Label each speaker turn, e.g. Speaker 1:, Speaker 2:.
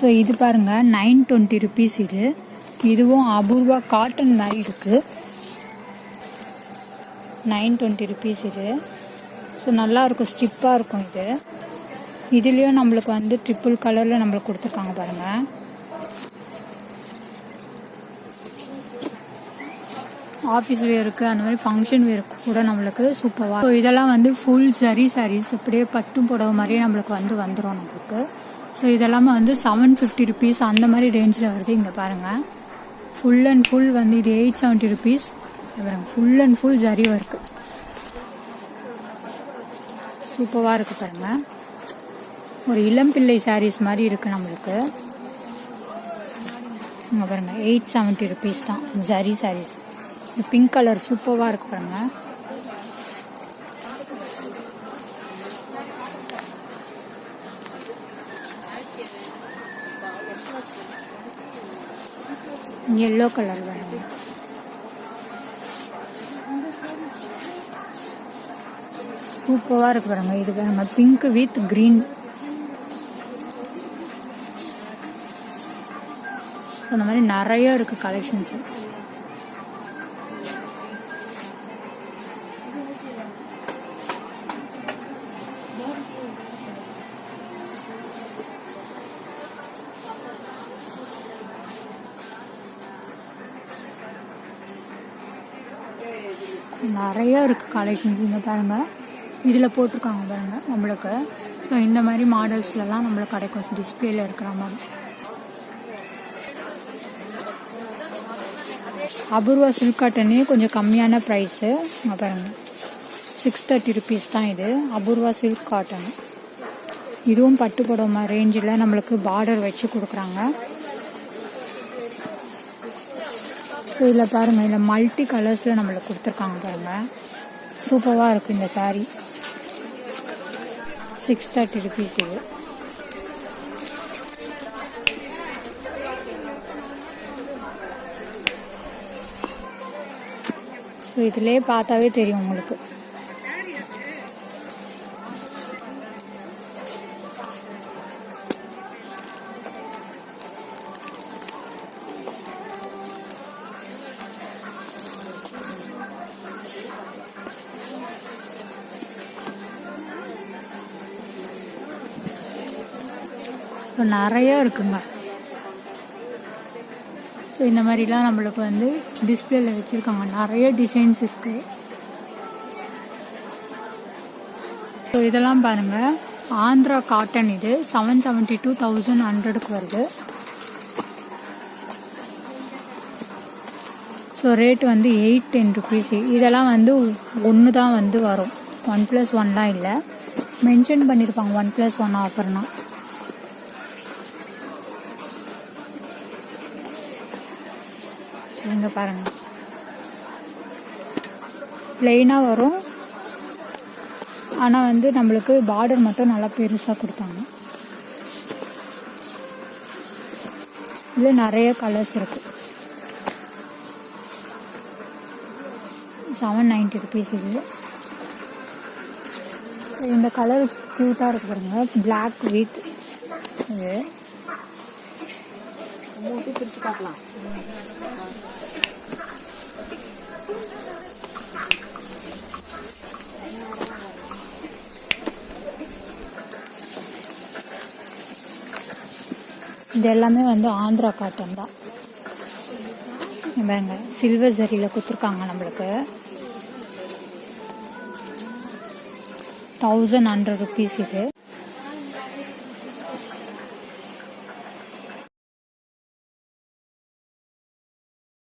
Speaker 1: So இது பாருங்கள் 920 rupees இதுவும் அபூர்வா காட்டன் மாதிரி இருக்குது. 920 rupees ஸோ நல்லாயிருக்கும், ஸ்டிப்பாக இருக்கும். இதுலேயும் நம்மளுக்கு வந்து ட்ரிபிள் கலரில் நம்மளுக்கு கொடுத்துருக்காங்க பாருங்கள். ஆஃபீஸ் வேருக்கு அந்த மாதிரி ஃபங்க்ஷன் வேருக்கு கூட நம்மளுக்கு சூப்பராக. ஸோ இதெல்லாம் வந்து ஃபுல் சரி சாரீஸ், அப்படியே பட்டும் புடவை மாதிரியே நம்மளுக்கு வந்துடும் நம்மளுக்கு. ஸோ இதெல்லாமே வந்து 750 rupees அந்த மாதிரி ரேஞ்சில் வருது. இங்கே பாருங்கள், ஃபுல் அண்ட் ஃபுல் வந்து இது 870 rupees. பாருங்கள், full and full zari work சூப்பராக இருக்குது பாருங்கள். ஒரு இளம்பிள்ளை சாரீஸ் மாதிரி இருக்குது நம்மளுக்கு. இங்கே பாருங்கள், 870 rupees தான் ஜரி சாரீஸ். பிங்க் கலர் சூப்பராக இருக்கு பாருங்க. எல்லோ கலர் பாருங்க, சூப்பராக இருக்கு பாருங்க. இது பாருங்க, பிங்க் வித் கிரீன். அந்த மாதிரி நிறைய இருக்கு கலெக்ஷன்ஸ். நிறைய இருக்குது கலெக்ஷன்ஸ். இங்கே பாருங்கள், இதில் போட்டிருக்காங்க பாருங்கள் நம்மளுக்கு. ஸோ இந்த மாதிரி மாடல்ஸ்லாம் நம்மளுக்கு கிடைக்கும், டிஸ்பிளேல இருக்கிற மாதிரி. அபூர்வா சில்க் காட்டனே கொஞ்சம் கம்மியான ப்ரைஸு. இங்கே பாருங்கள், 630 rupees தான் இது அபூர்வா சில்க் காட்டன். இதுவும் பட்டு புடவை ரேஞ்சில் நம்மளுக்கு பார்டர் வச்சு கொடுக்குறாங்க. ஸோ இதில் பாருங்கள், இதில் மல்டி கலர்ஸில் நம்மளுக்கு கொடுத்துருக்காங்க பாருங்கள். சூப்பராக இருக்குது இந்த சாரீ. 630 rupees இது. ஸோ இதிலே பார்த்தாவே தெரியும் உங்களுக்கு. ஸோ நிறைய இருக்குங்க. ஸோ இந்த மாதிரிலாம் நம்மளுக்கு வந்து டிஸ்பிளேல வச்சுருக்காங்க, நிறைய டிசைன்ஸ் இருக்குது. ஸோ இதெல்லாம் பாருங்கள், ஆந்திரா காட்டன். இது 772,100 வருது. ஸோ ரேட் வந்து 810 rupees. இதெல்லாம் வந்து ஒன்று தான் வந்து வரும், 1+1 இல்லை. மென்ஷன் பண்ணியிருப்பாங்க 1+1 ஆஃபர்னா. இங்கே பாருங்கள், பிளெயினாக வரும், ஆனால் வந்து நம்மளுக்கு பார்டர் மட்டும் நல்லா பெருசாக கொடுத்தாங்க. இதில் நிறைய கலர்ஸ் இருக்குது. 790 rupees இது. ஸோ இந்த கலர் க்யூட்டாக இருக்கு பாருங்க, பிளாக் வித் இது. பிரித்து பார்க்கலாம். இது எல்லாமே வந்து ஆந்திரா காட்டன் தான். பாருங்க, சில்வர் ஜரியில் கொடுத்துருக்காங்க நம்மளுக்கு. 1100 rupees இது.